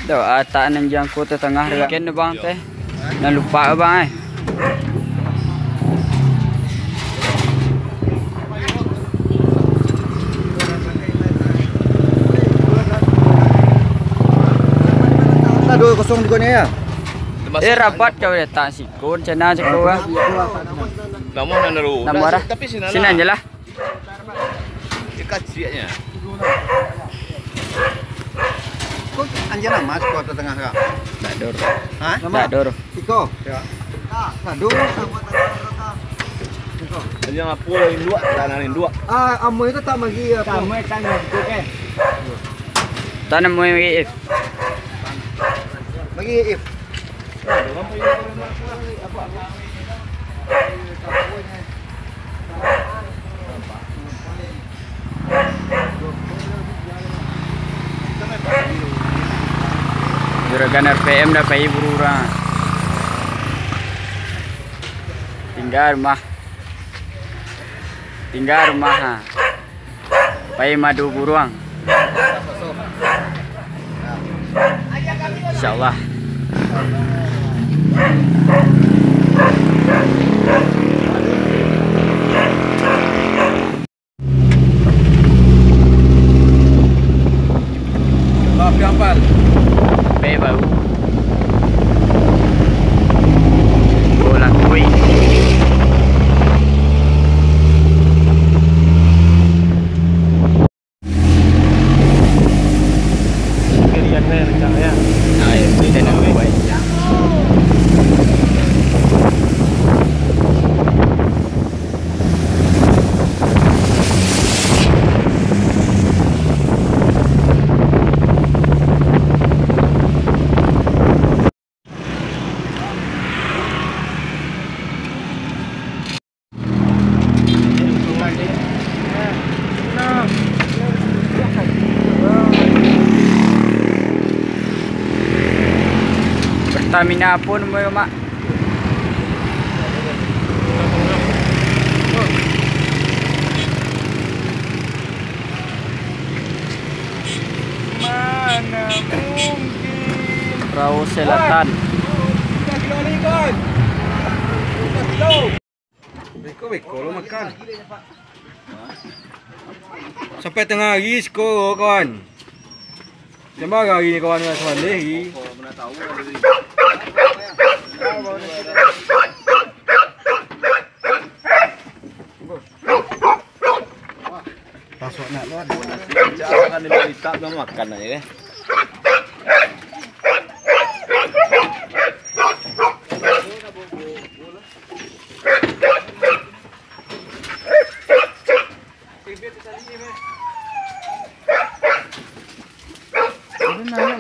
Dah atak nan jangkau tengah dekat ken bang teh. Nak lupa bang Dua kosong juga ni ya. Rapat kau datang sikun cina cakap ah. Nama naru. Nama dah. Tapi sini aja lah. Dekat siapnya. Kau anjir mas kau tengah kak. Tak dor. Hah? Tak dor. Iko. Ya. Tak dor. Yang apa yang dua, tanah dua. Amu itu tak bagi apa? Tamu tanya itu kan. Tanam mau if. Bagi if. Juragan RPM dah pergi berurang. Tinggal rumah. Pergi madu buruang. InsyaAllah. Api ampal. Pergi baru. Bola kui. Pertamina pun mau mak. Mana mungkin. Perahu Selatan. Beko lo makan. Sampai tengah hari skor kawan. Macam hari ni kawan dengan Saleh lagi. Pasok nak luar. Jangan diminta dah makan aja deh.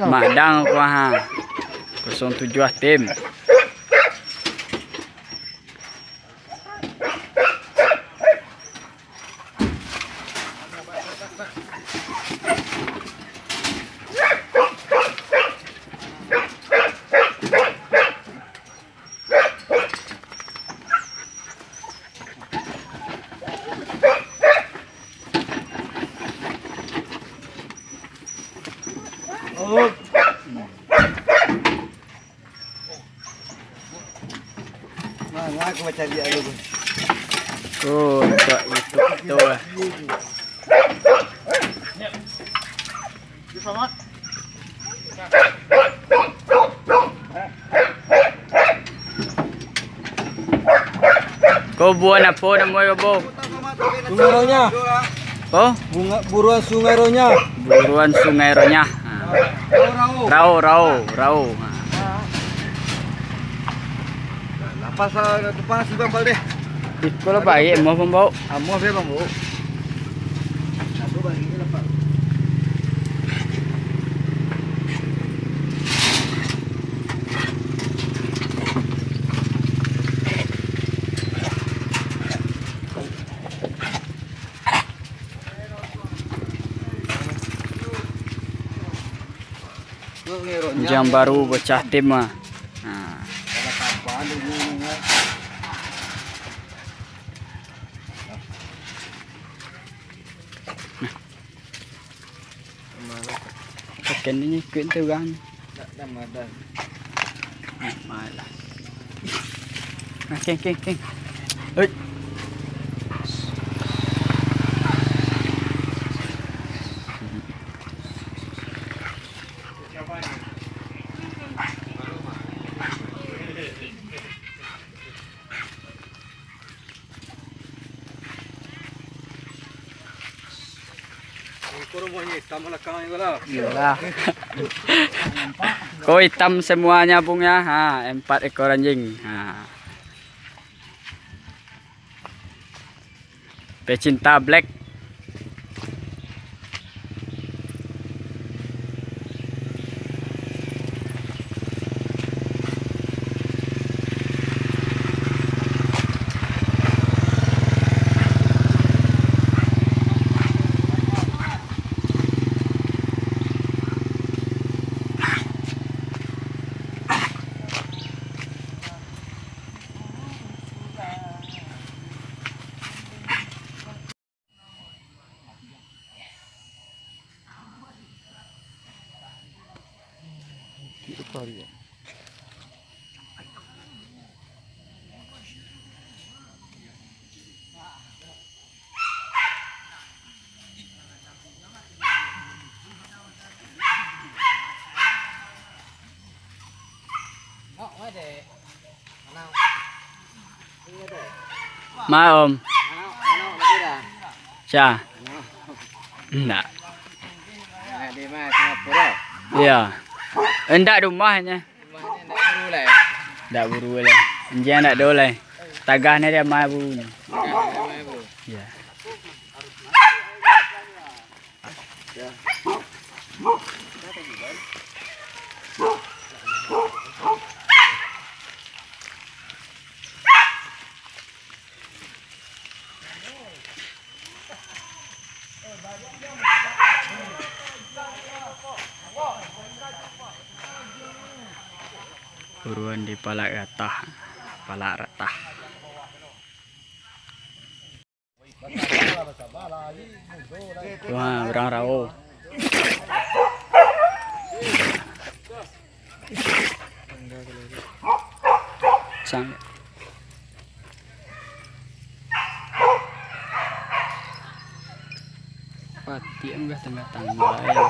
Madang aku ha. 07 tim. Oh. Mana aku macam dia dulu. Oh, tak itu tu lah. Selamat. Kau buat apa nama kau? Sungai Ronya. Oh, Bunga buruan Sungai Ronya. buruan Sungai Ronya. Rau. Lepas depan sudah bal deh. Itu lah baik, mau pembau. Amu apa bang bu? Satu bagi ni lepas. Jam baru bocah tim mah. Ikan ini kuit tu kan. Dah madan. Malas. King. Oi. Kau rumahnya hitam belakang ni lah. Iyalah. Kau hitam semuanya bung ya. Ha, 4 ekor anjing. Ha. Pecinta black. Ma om. Cha. Enggak. Di mana Singapura? Iya. Enggak rumahnya. Rumahnya nak buru lah. Enggak buru lah. Anjing enggak doleh. Tagahnya dia mah buru. Ya. Buruan di palak ratah. Wah, orang rao. Sang. Pati enggak tengah tangga ya.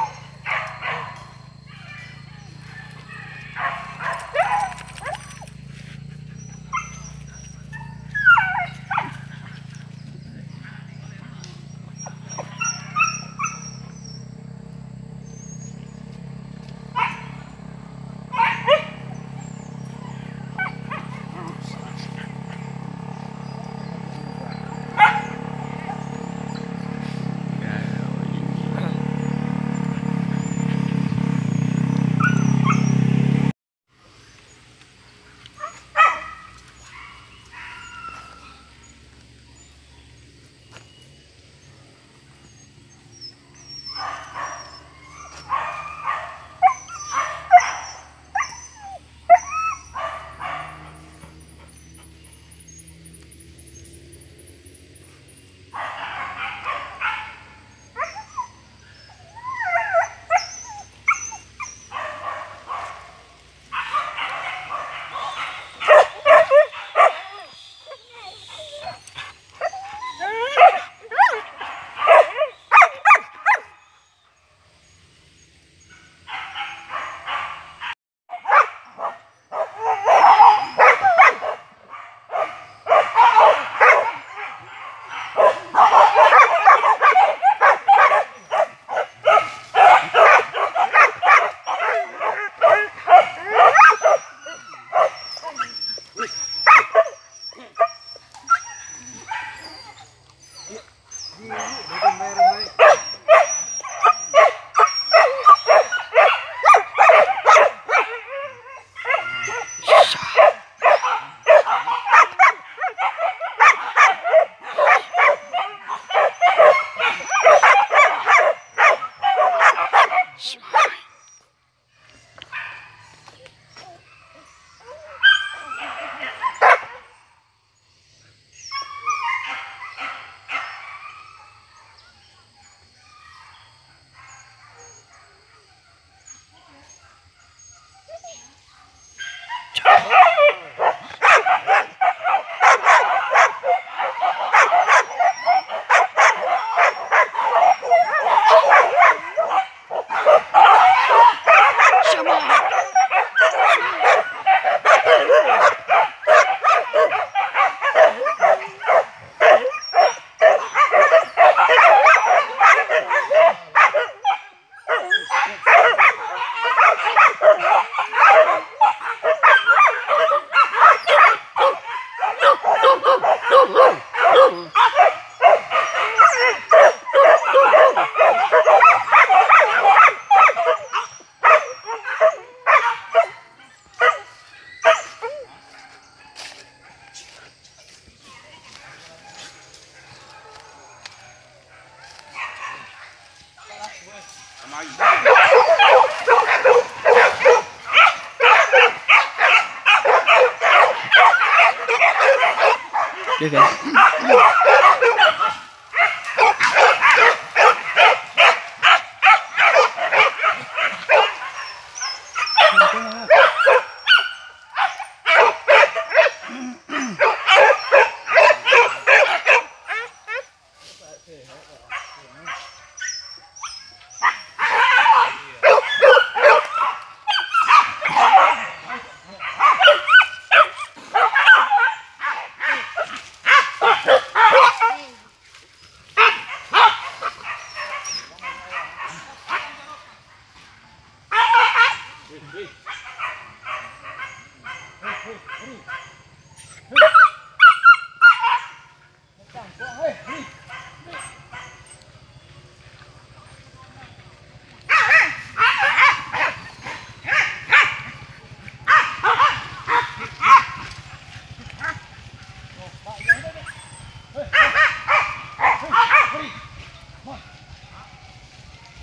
Dia kan?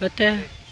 Betul.